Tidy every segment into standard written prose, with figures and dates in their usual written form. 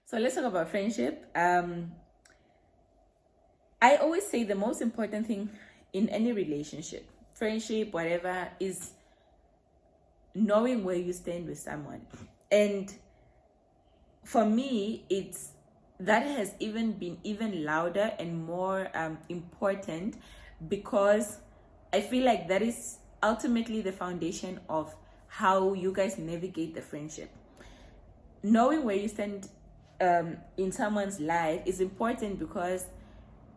So let's talk about friendship. I always say the most important thing in any relationship, friendship, whatever, is knowing where you stand with someone. And for me, it's that has even been even louder and more important, because I feel like that is ultimately the foundation of how you guys navigate the friendship. Knowing where you stand in someone's life is important, because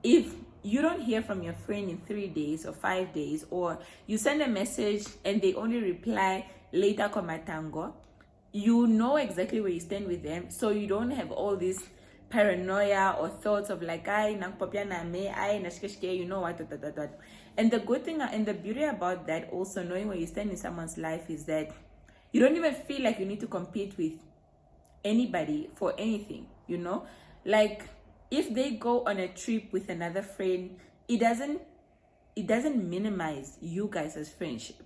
if you don't hear from your friend in 3 days or 5 days, or you send a message and they only reply later komatango, you know exactly where you stand with them, so you don't have all this paranoia or thoughts of like, I you know what. And the good thing and the beauty about that, also knowing where you stand in someone's life, is that you don't even feel like you need to compete with anybody for anything, you know. Like, if they go on a trip with another friend, it doesn't minimize you guys as friendship,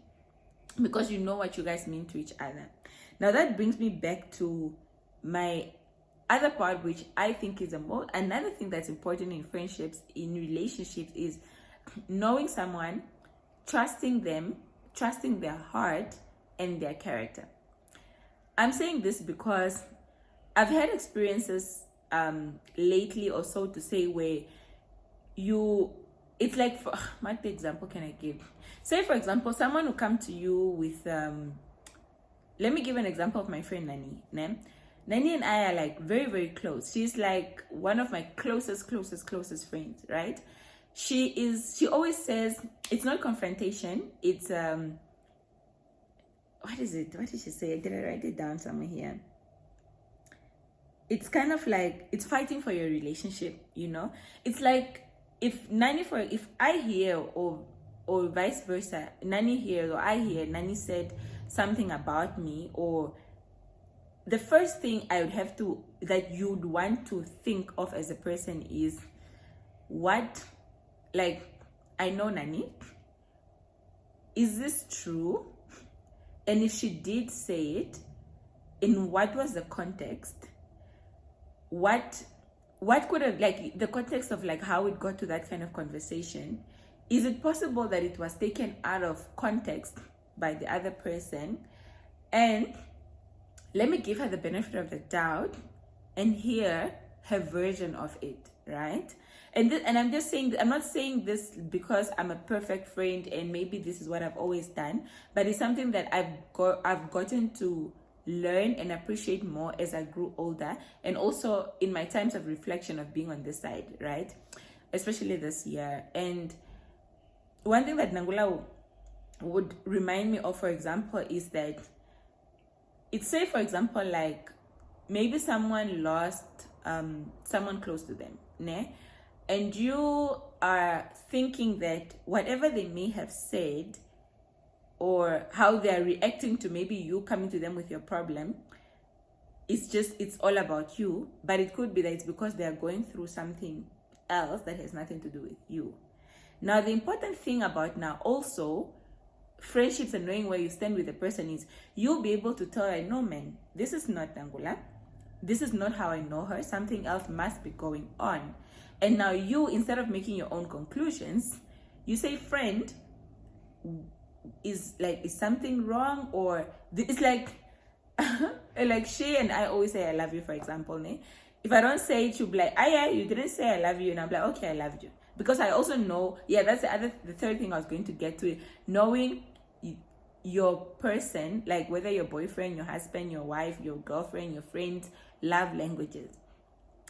because you know what you guys mean to each other. Now that brings me back to my other part, which I think is another thing that's important in friendships, in relationships, is knowing someone, trusting them, trusting their heart and their character. I'm saying this because I've had experiences lately, or so to say, where it's like, what example can I give? Say, for example, someone will come to you with let me give an example of my friend Nani. Nani and I are like very, very close. She's like one of my closest friends, right? She always says, it's not confrontation, it's what is it? What did she say? Did I write it down somewhere here? It's kind of like, it's fighting for your relationship, you know? It's like, if I hear, or vice versa, Nani hears or I hear Nani said something about me, or the first thing that you'd want to think of as a person is, what, like, I know Nani, is this true? And if she did say it, in what was the context? What could have, like, the context of like how it got to that kind of conversation? Is it possible that it was taken out of context by the other person? And let me give her the benefit of the doubt and hear her version of it, right? And I'm just saying, I'm not saying this because I'm a perfect friend and maybe this is what I've always done, but it's something that I've gotten to learn and appreciate more as I grew older, and also in my times of reflection of being on this side, right? Especially this year. And one thing that Nangula would remind me of, for example, is that it's, say, for example, like maybe someone lost someone close to them, ne? And you are thinking that whatever they may have said, or how they are reacting to maybe you coming to them with your problem, it's all about you. But it could be that it's because they are going through something else that has nothing to do with you. Now, the important thing about now also friendships and knowing where you stand with the person is, you'll be able to tell her, no man, this is not Nangula, this is not how I know her, something else must be going on. And now you, instead of making your own conclusions, you say, friend, is something wrong? Or it's like like she and I always say I love you, for example, ne? If I don't say it, she'll be like, yeah, you didn't say I love you, and I'm like, okay, I loved you. Because I also know, that's the third thing I was going to get to, knowing your person, like whether your boyfriend, your husband, your wife, your girlfriend, your friends, love languages.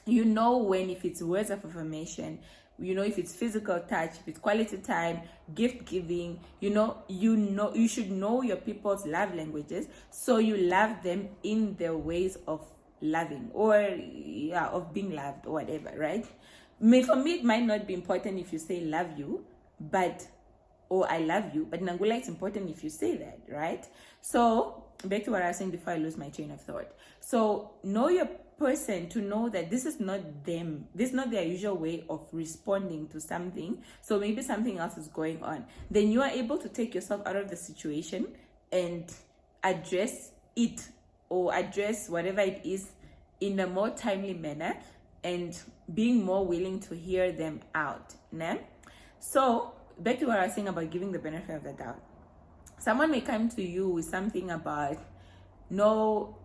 You know when, if it's words of affirmation, you know if it's physical touch, if it's quality time, gift giving, you should know your people's love languages, so you love them in their ways of loving, or of being loved, or whatever, right? For me, it might not be important if you say love you, or I love you, but Nangula, it's important if you say that, right? So back to what I was saying before I lose my train of thought. So know your person, to know that this is not them, this is not their usual way of responding to something, so maybe something else is going on. Then you are able to take yourself out of the situation and address it, or address whatever it is in a more timely manner and being more willing to hear them out. Né? So back to what I was saying about giving the benefit of the doubt. Someone may come to you with something about, no,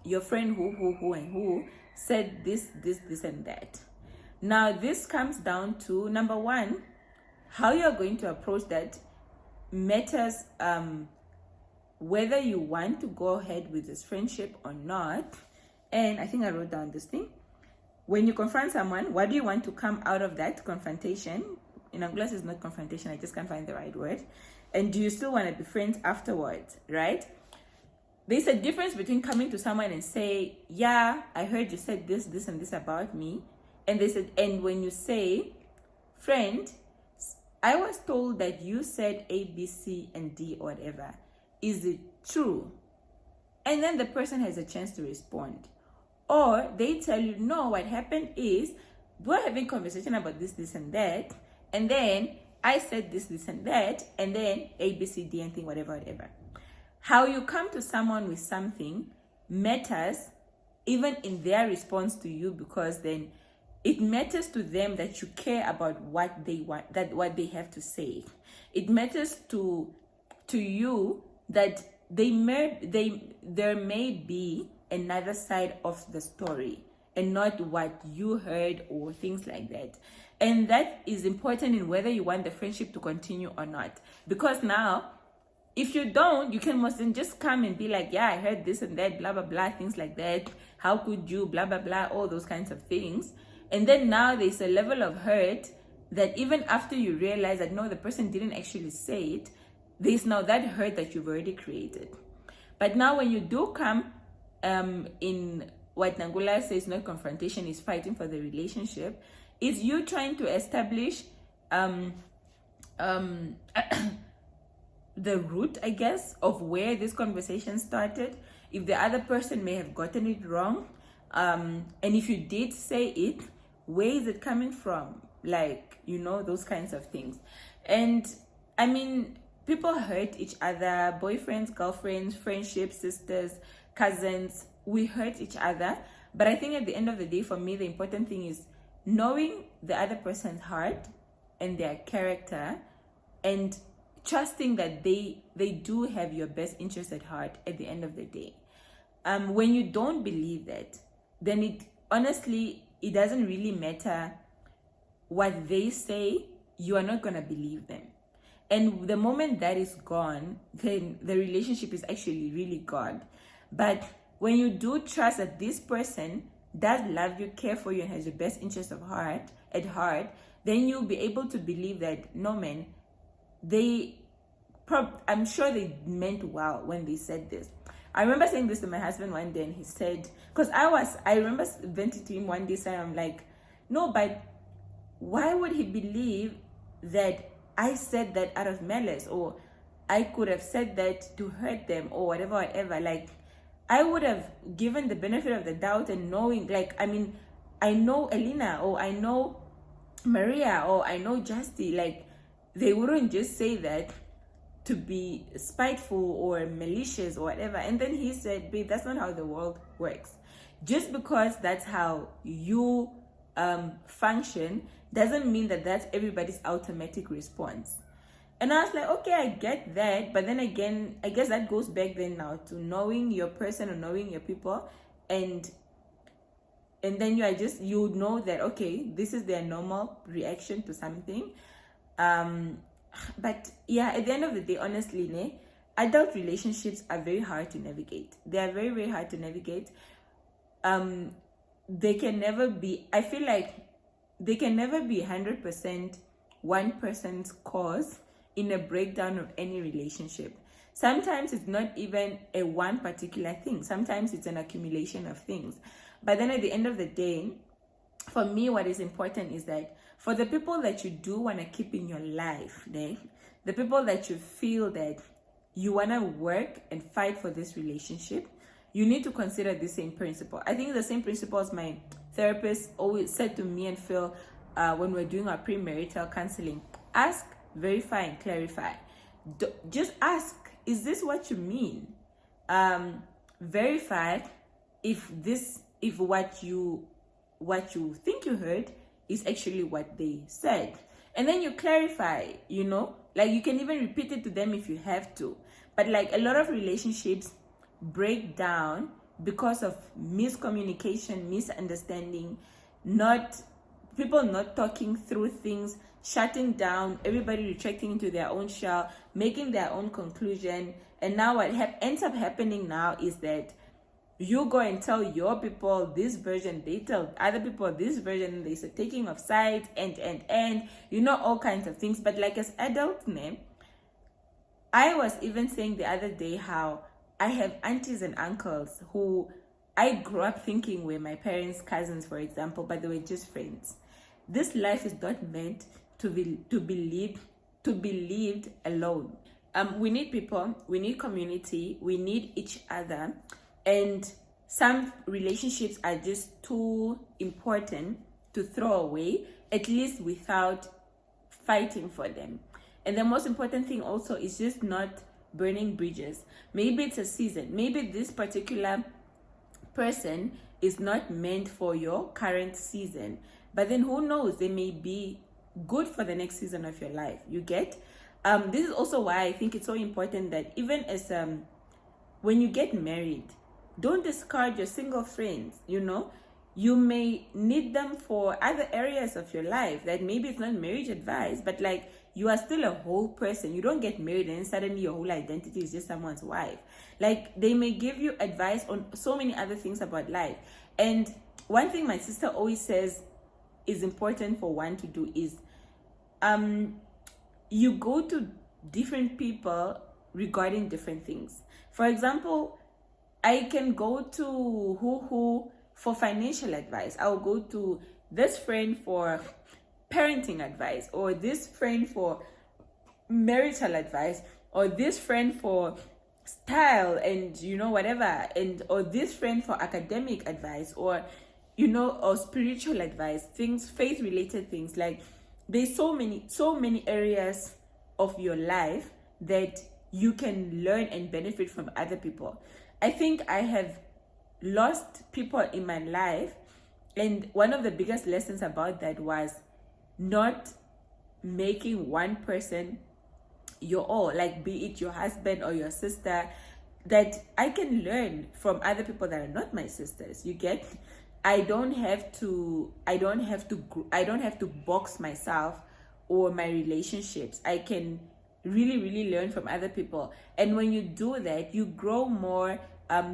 your friend who said this and that. Now this comes down to, number one, how you're going to approach that matters, whether you want to go ahead with this friendship or not. And I think I wrote down this thing. When you confront someone, what do you want to come out of that confrontation? In English, it's not confrontation, I just can't find the right word. And do you still want to be friends afterwards, right? There's a difference between coming to someone and say, yeah, I heard you said this and this about me. And they said, and when you say, friend, I was told that you said A, B, C, and D, or whatever. Is it true? And then the person has a chance to respond. Or they tell you, no, what happened is, we're having conversation about this, and that. And then I said this, and that. And then A, B, C, D, and thing, whatever. How you come to someone with something matters even in their response to you, because then it matters to them that you care about what they want, that what they have to say. It matters to you that there may be another side of the story and not what you heard or things like that. And that is important in whether you want the friendship to continue or not. Because now, if you don't, you can mustn't just come and be like, yeah, I heard this and that, blah, blah, blah, things like that. How could you, blah, blah, blah, all those kinds of things. And then now there's a level of hurt that even after you realize that, no, the person didn't actually say it, there's now that hurt that you've already created. But now when you do come in what Nangula says, not confrontation, is fighting for the relationship, is you trying to establish the root, I guess, of where this conversation started. If the other person may have gotten it wrong, and if you did say it, where is it coming from? Like, those kinds of things. And I mean, people hurt each other, boyfriends, girlfriends, friendships, sisters, cousins, we hurt each other. But I think at the end of the day, for me, the important thing is knowing the other person's heart and their character, and trusting that they do have your best interest at heart at the end of the day. When you don't believe that, then it doesn't really matter what they say, you are not going to believe them. And the moment that is gone, then the relationship is actually really gone. But when you do trust that this person does love you, care for you, and has your best interest at heart, then you'll be able to believe that, no, man, I'm sure they meant well when they said this. I remember saying this to my husband one day, and he said, because I remember venting to him one day, saying, I'm like, no, but why would he believe that I said that out of malice, or I could have said that to hurt them, or whatever. Like, I would have given the benefit of the doubt, and knowing, like, I mean, I know Elena, or I know Maria, or I know Justy, like, they wouldn't just say that to be spiteful or malicious or whatever. And then he said, babe, that's not how the world works. Just because that's how you function doesn't mean that that's everybody's automatic response. And I was like, okay, I get that. But then again, I guess that goes back then now to knowing your person or knowing your people. And then you know that, okay, this is their normal reaction to something. But yeah, at the end of the day, honestly, adult relationships are very hard to navigate. They are very, very hard to navigate. They can never be, I feel like they can never be 100% one person's cause in a breakdown of any relationship. Sometimes it's not even a one particular thing. Sometimes it's an accumulation of things. But then at the end of the day, for me, what is important is that for the people that you do want to keep in your life, the people that you feel that you want to work and fight for this relationship, you need to consider the same principle. I think the same principles my therapist always said to me and Phil when we're doing our premarital counseling. Ask, verify, and clarify. Just ask, is this what you mean? Verify if this if what you think you heard is actually what they said. And then you clarify, like you can even repeat it to them if you have to. But like a lot of relationships break down because of miscommunication, misunderstanding, people not talking through things, shutting down, everybody retracting into their own shell, making their own conclusion. And now what ends up happening now is that you go and tell your people this version, they tell other people this version, and there's a taking of sides and all kinds of things. But like as adults, I was even saying the other day how I have aunties and uncles who I grew up thinking were my parents' cousins, for example, but they were just friends. This life is not meant to be lived alone. We need people, we need community, we need each other, and some relationships are just too important to throw away, at least without fighting for them. And the most important thing also is just not burning bridges. Maybe it's a season. Maybe this particular person is not meant for your current season. But then who knows? They may be good for the next season of your life. You get? This is also why I think it's so important that even as when you get married, don't discard your single friends. You may need them for other areas of your life that maybe it's not marriage advice, but like you are still a whole person. You don't get married and suddenly your whole identity is just someone's wife. Like they may give you advice on so many other things about life. And one thing my sister always says is important for one to do is you go to different people regarding different things. For example, I can go to who for financial advice. I'll go to this friend for parenting advice, or this friend for marital advice, or this friend for style and whatever, and or this friend for academic advice, or or spiritual advice, things, faith related things. Like there's so many areas of your life that you can learn and benefit from other people. I think I have lost people in my life, and one of the biggest lessons about that was not making one person your all, like be it your husband or your sister, that I can learn from other people that are not my sisters. You get? I don't have to box myself or my relationships. I can really learn from other people. And when you do that, you grow more.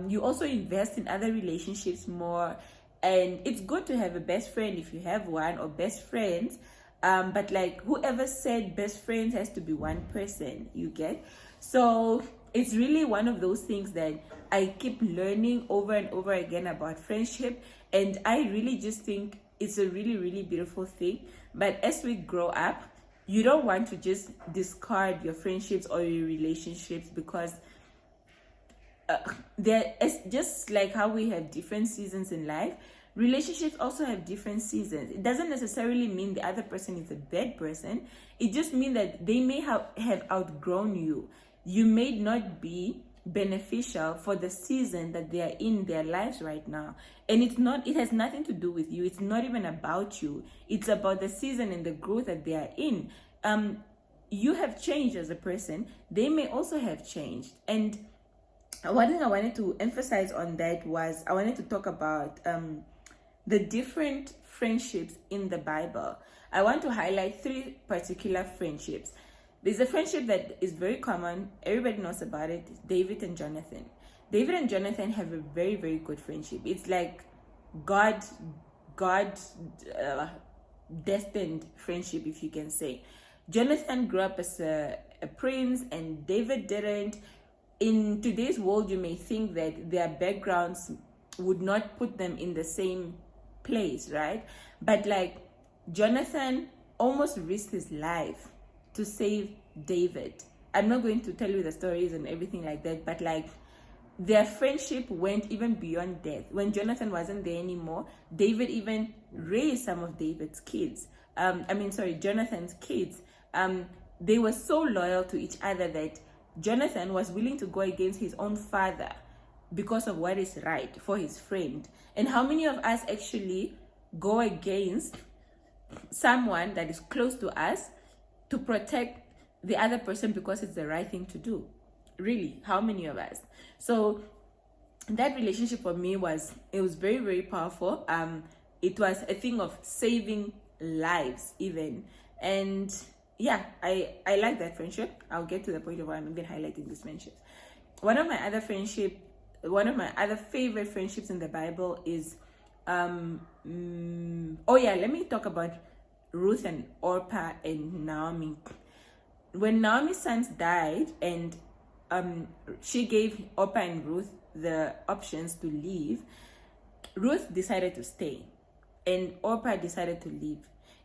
You also invest in other relationships more. And it's good to have a best friend if you have one, or best friends. But like whoever said best friends has to be one person, you get? So it's really one of those things that I keep learning over and over again about friendship. And I really just think it's a really beautiful thing. But as we grow up, you don't want to just discard your friendships or your relationships, because it's just like how we have different seasons in life. Relationships also have different seasons. It doesn't necessarily mean the other person is a bad person. It just means that they may have outgrown you. You may not be beneficial for the season that they are in their lives right now. And it has nothing to do with you. It's not even about you. It's about the season and the growth that they are in. You have changed as a person. They may also have changed. And one thing I wanted to emphasize on that was I wanted to talk about the different friendships in the Bible. I want to highlight 3 particular friendships. There's a friendship that is very common. Everybody knows about it. It's David and Jonathan. David and Jonathan have a very good friendship. It's like God destined friendship, if you can say. Jonathan grew up as a prince and David didn't. In today's world, you may think that their backgrounds would not put them in the same place, right? But like Jonathan almost risked his life to save David. I'm not going to tell you the stories and everything like that, but like their friendship went even beyond death. When Jonathan wasn't there anymore, David even raised some of Jonathan's kids. They were so loyal to each other that Jonathan was willing to go against his own father because of what is right for his friend. And how many of us actually go against someone that is close to us to protect the other person because it's the right thing to do? Really, how many of us? So that relationship for me was very, very powerful. It was a thing of saving lives even. And yeah, I like that friendship. I'll get to the point of why I'm even highlighting this friendship. One of my other favorite friendships in the Bible is let me talk about Ruth and Orpah and Naomi. When Naomi's sons died and she gave Orpah and Ruth the options to leave, Ruth decided to stay and Orpah decided to leave.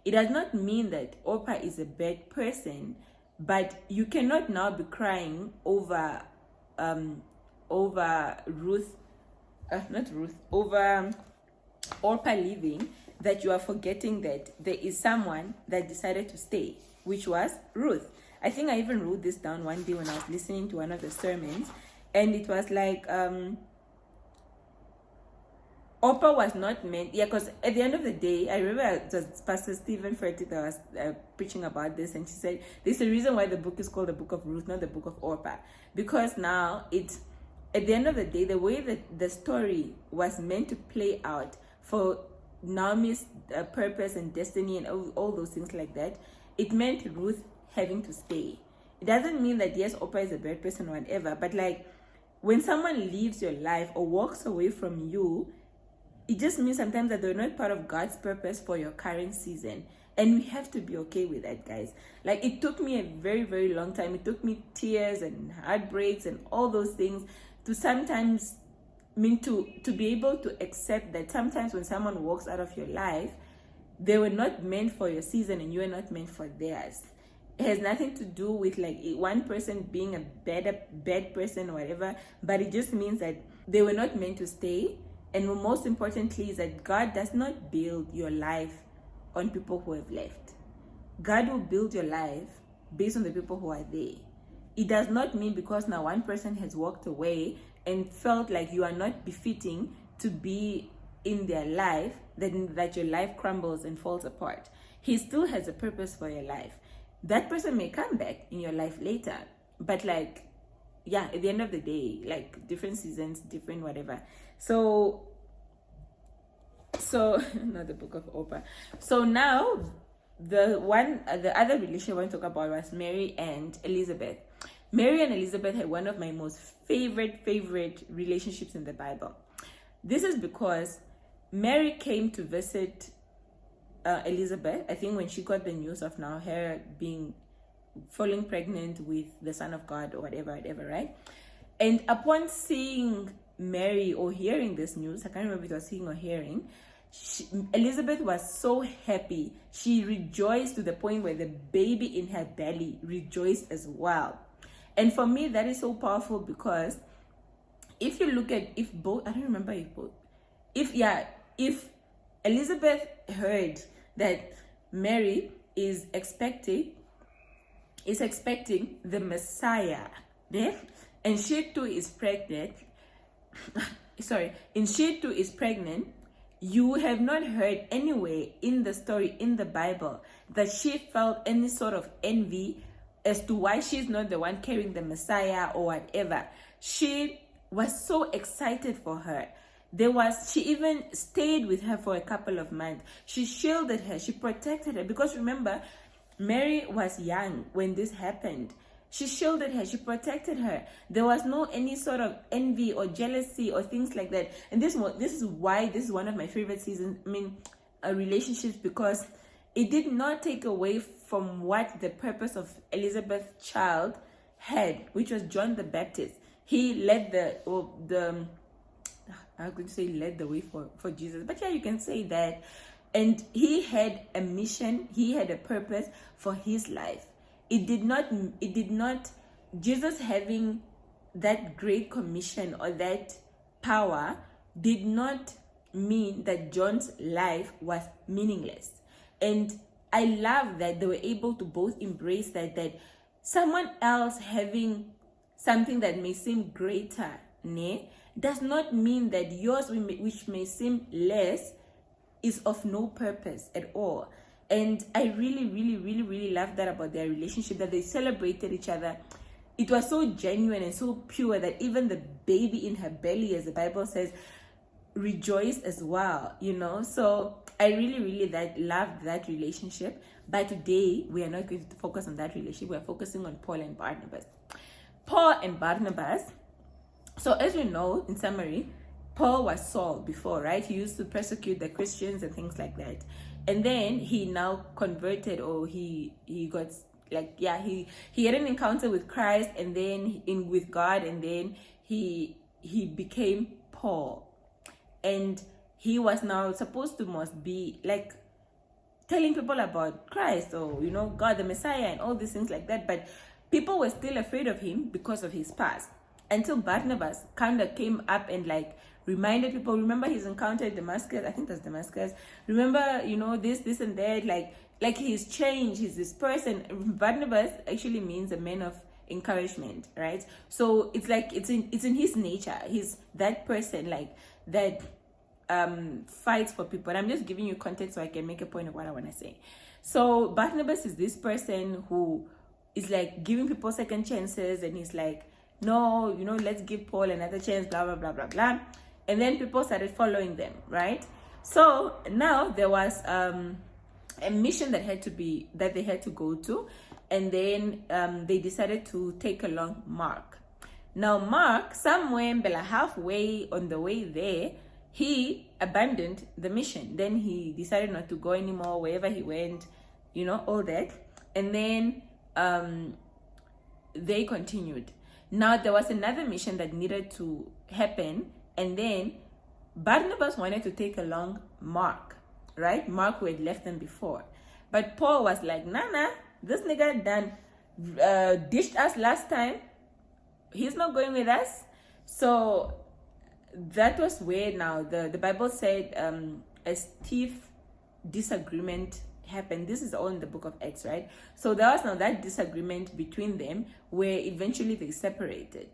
It does not mean that Orpah is a bad person, but you cannot now be crying over over Orpah leaving, that you are forgetting that there is someone that decided to stay, which was Ruth. I think I even wrote this down one day when I was listening to one of the sermons, and it was like Orpah was not meant, because at the end of the day, I remember it was Pastor Stephen Fertig that was preaching about this, and she said there's a reason why the book is called the Book of Ruth, not the Book of Orpah, because now it's, at the end of the day, the way that the story was meant to play out for Naomi's purpose and destiny and all those things like that, it meant Ruth having to stay. It doesn't mean that, yes, Orpah is a bad person or whatever, but like when someone leaves your life or walks away from you, it just means sometimes that they're not part of God's purpose for your current season. And we have to be okay with that, guys. Like, it took me a very, very long time. It took me tears and heartbreaks and all those things to sometimes to be able to accept that sometimes when someone walks out of your life, they were not meant for your season and you are not meant for theirs. It has nothing to do with like one person being a bad person or whatever, but it just means that they were not meant to stay. And most importantly is that God does not build your life on people who have left. God will build your life based on the people who are there. It does not mean because now one person has walked away and felt like you are not befitting to be in their life, that your life crumbles and falls apart. He still has a purpose for your life. That person may come back in your life later, but like, yeah, at the end of the day, like different seasons, different whatever. So not the Book of Orpah. So now the other relationship I want to talk about was Mary and Elizabeth. Mary and Elizabeth had one of my most favorite relationships in the Bible. This is because Mary came to visit Elizabeth, I think when she got the news of now her falling pregnant with the Son of God or whatever, right? And upon seeing Mary or hearing this news, I can't remember if it was seeing or hearing, Elizabeth was so happy. She rejoiced to the point where the baby in her belly rejoiced as well. And for me, that is so powerful because if you look at, if Elizabeth heard that Mary is expecting the Messiah, and she too is pregnant, and she too is pregnant, you have not heard anywhere in the story in the Bible that she felt any sort of envy as to why she's not the one carrying the Messiah or whatever. She was so excited for her. She even stayed with her for a couple of months. She shielded her, she protected her, because remember, Mary was young when this happened. She shielded her, she protected her. There was no any sort of envy or jealousy or things like that. And this is why this is one of my favorite relationships, because it did not take away from what the purpose of Elizabeth's child had, which was John the Baptist. He led led the way for Jesus, but yeah, you can say that. And he had a mission, he had a purpose for his life. It did not, Jesus having that great commission or that power did not mean that John's life was meaningless. And I love that they were able to both embrace that someone else having something that may seem greater, does not mean that yours, which may seem less, is of no purpose at all. And I really, really, really, really love that about their relationship, that they celebrated each other. It was so genuine and so pure that even the baby in her belly, as the Bible says, rejoiced as well, you know. So I really, really loved that relationship. But today we are not going to focus on that relationship. We are focusing on Paul and Barnabas. Paul and Barnabas. So as you know, in summary, Paul was Saul before, right? He used to persecute the Christians and things like that. And then he now converted, or he got he had an encounter with Christ, and then with God, and then he became Paul. And he was now supposed to must be like telling people about Christ, or you know, God the Messiah and all these things like that. But people were still afraid of him because of his past, until Barnabas kind of came up and like reminded people, remember his encounter at Damascus, I think that's Damascus, remember, you know, this and that, like he's changed, he's this person. Barnabas actually means a man of encouragement, right? So it's like it's in his nature. He's that person like that fights for people. And I'm just giving you context so I can make a point of what I want to say. So Barnabas is this person who is like giving people second chances, and he's like, no, you know, let's give Paul another chance, blah blah blah blah blah. And then people started following them, right? So now there was a mission that they had to go to, and then they decided to take along Mark. Now Mark, somewhere halfway on the way there, he abandoned the mission. Then he decided not to go anymore wherever he went, you know, all that. And then they continued. Now there was another mission that needed to happen, and then Barnabas wanted to take along Mark, right? Mark, who had left them before. But Paul was like, nah, this nigga done dished us last time. He's not going with us. So that was where now the Bible said a stiff disagreement happened. This is all in the book of Acts, right? So there was now that disagreement between them where eventually they separated.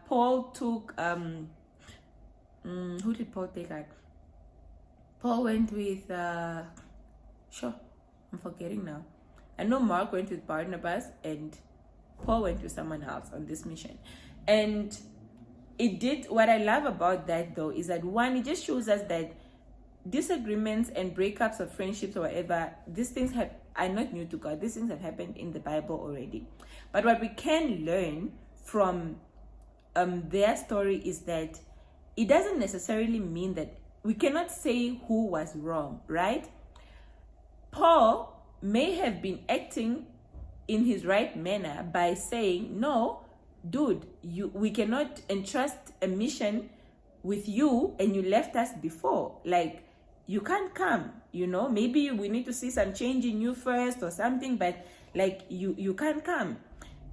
Paul took who did Paul take out? Paul went with I'm forgetting now. I know Mark went with Barnabas, and Paul went with someone else on this mission. And what I love about that though is that, one, it just shows us that disagreements and breakups of friendships or whatever, these things are not new to God. These things have happened in the Bible already. But what we can learn from their story is that it doesn't necessarily mean that we cannot say who was wrong, right? Paul may have been acting in his right manner by saying, no, dude, we cannot entrust a mission with you, and you left us before. Like, you can't come, you know, maybe we need to see some change in you first or something, but like you can't come.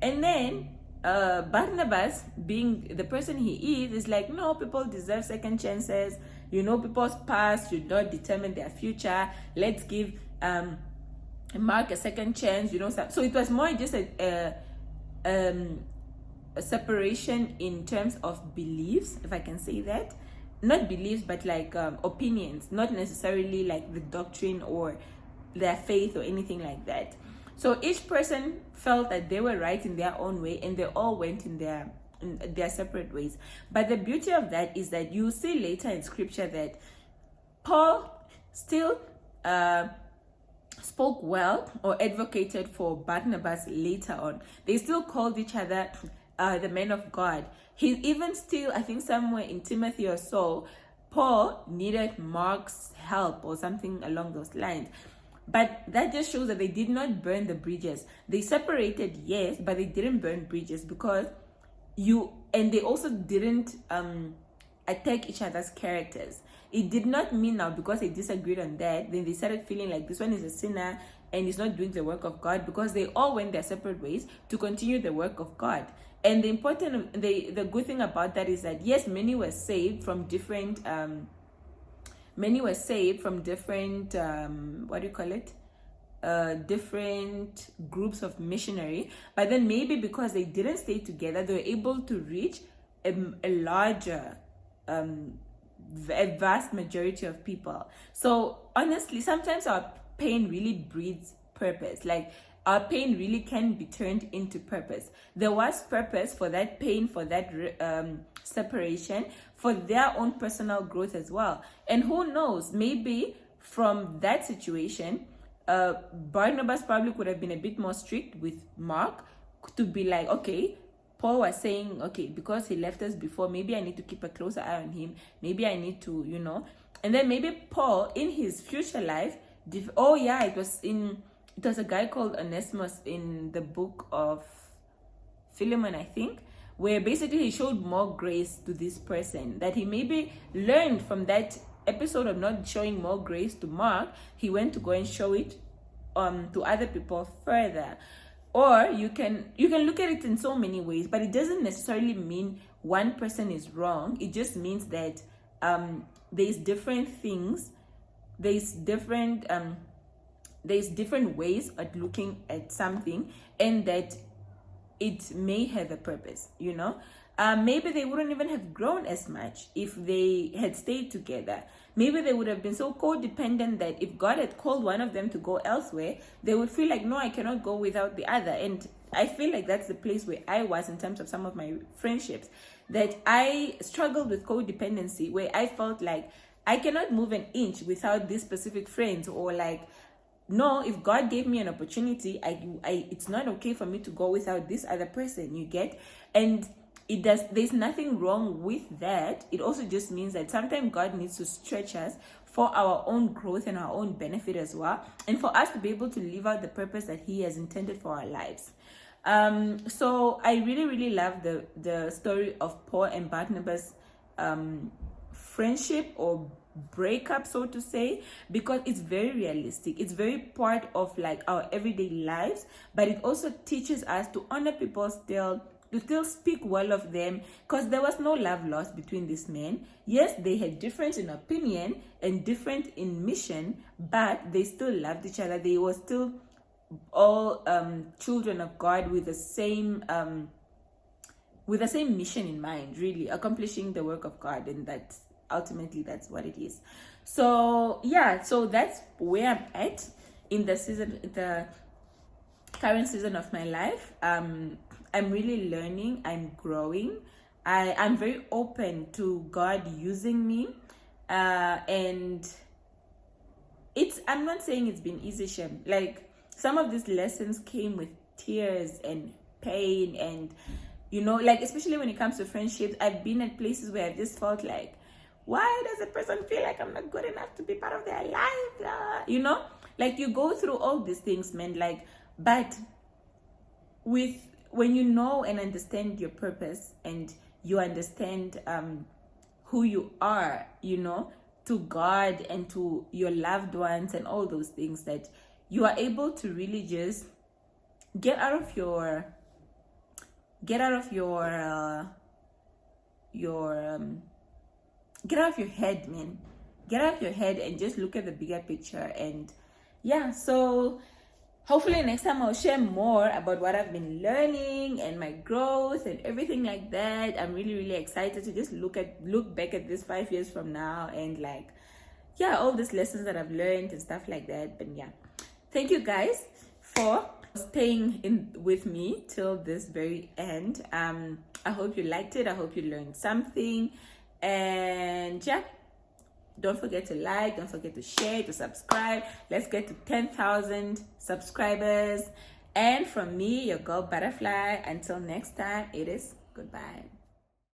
And then Barnabas, being the person he is like, no, people deserve second chances, you know, people's past should not determine their future. Let's give Mark a second chance, you know. So it was more just a separation in terms of beliefs, if I can say that. Not beliefs, but like opinions, not necessarily like the doctrine or their faith or anything like that. So each person felt that they were right in their own way, and they all went in their separate ways. But the beauty of that is that you see later in scripture that Paul still spoke well or advocated for Barnabas later on. They still called each other the men of God. He even still, I think somewhere in Timothy or so, Paul needed Mark's help or something along those lines. But that just shows that they did not burn the bridges. They separated, yes, but they didn't burn bridges, because and they also didn't attack each other's characters. It did not mean now because they disagreed on that, then they started feeling like this one is a sinner and is not doing the work of God, because they all went their separate ways to continue the work of God. And the good thing about that is that, yes, many were saved from different different groups of missionary, but then maybe because they didn't stay together, they were able to reach a larger a vast majority of people. So honestly, sometimes our pain really breeds purpose. Like, our pain really can be turned into purpose. There was purpose for that pain, for that separation, for their own personal growth as well. And who knows, maybe from that situation, Barnabas probably could have been a bit more strict with Mark, to be like, okay, Paul was saying, okay, because he left us before, maybe I need to keep a closer eye on him. Maybe I need to, and then maybe Paul in his future life, it was a guy called Onesimus in the book of Philemon, I think, where basically he showed more grace to this person, that he maybe learned from that episode of not showing more grace to Mark. He went to go and show it to other people further. Or you can look at it in so many ways, but it doesn't necessarily mean one person is wrong. It just means that there's different things, there's different ways at looking at something, and that it may have a purpose. Maybe they wouldn't even have grown as much if they had stayed together. Maybe they would have been so codependent that if God had called one of them to go elsewhere, they would feel like, no, I cannot go without the other. And I feel like that's the place where I was in terms of some of my friendships, that I struggled with codependency, where I felt like I cannot move an inch without these specific friends, or like, no, if God gave me an opportunity, it's not okay for me to go without this other person, you get? And there's nothing wrong with that. It also just means that sometimes God needs to stretch us for our own growth and our own benefit as well, and for us to be able to live out the purpose that He has intended for our lives. So I really, really love the story of Paul and Barnabas friendship or breakup, so to say, because it's very realistic. It's very part of like our everyday lives, but it also teaches us to honor people still, to still speak well of them, because there was no love lost between these men. Yes, they had difference in opinion and different in mission, but they still loved each other. They were still all children of God with the same mission in mind, really accomplishing the work of God, and that's ultimately that's what it is. So yeah, so that's where I'm at in the current season of my life. I'm really learning, I'm growing, I'm very open to God using me, and I'm not saying it's been easy, Shem. Like, some of these lessons came with tears and pain, and like, especially when it comes to friendships, I've been at places where I've just felt like, why does a person feel like I'm not good enough to be part of their life? Like, you go through all these things, man, like, but when you know and understand your purpose, and you understand who you are, to God and to your loved ones and all those things, that you are able to really just get out of your head, man. Get out of your head and just look at the bigger picture. And yeah, so hopefully next time I'll share more about what I've been learning and my growth and everything like that. I'm really, really excited to just look back at this 5 years from now, and like, yeah, all these lessons that I've learned and stuff like that. But yeah, thank you guys for staying in with me till this very end. I hope you liked it. I hope you learned something. And yeah, don't forget to like, don't forget to share, to subscribe. Let's get to 10,000 subscribers. And from me, your girl Butterfly, until next time, it is goodbye.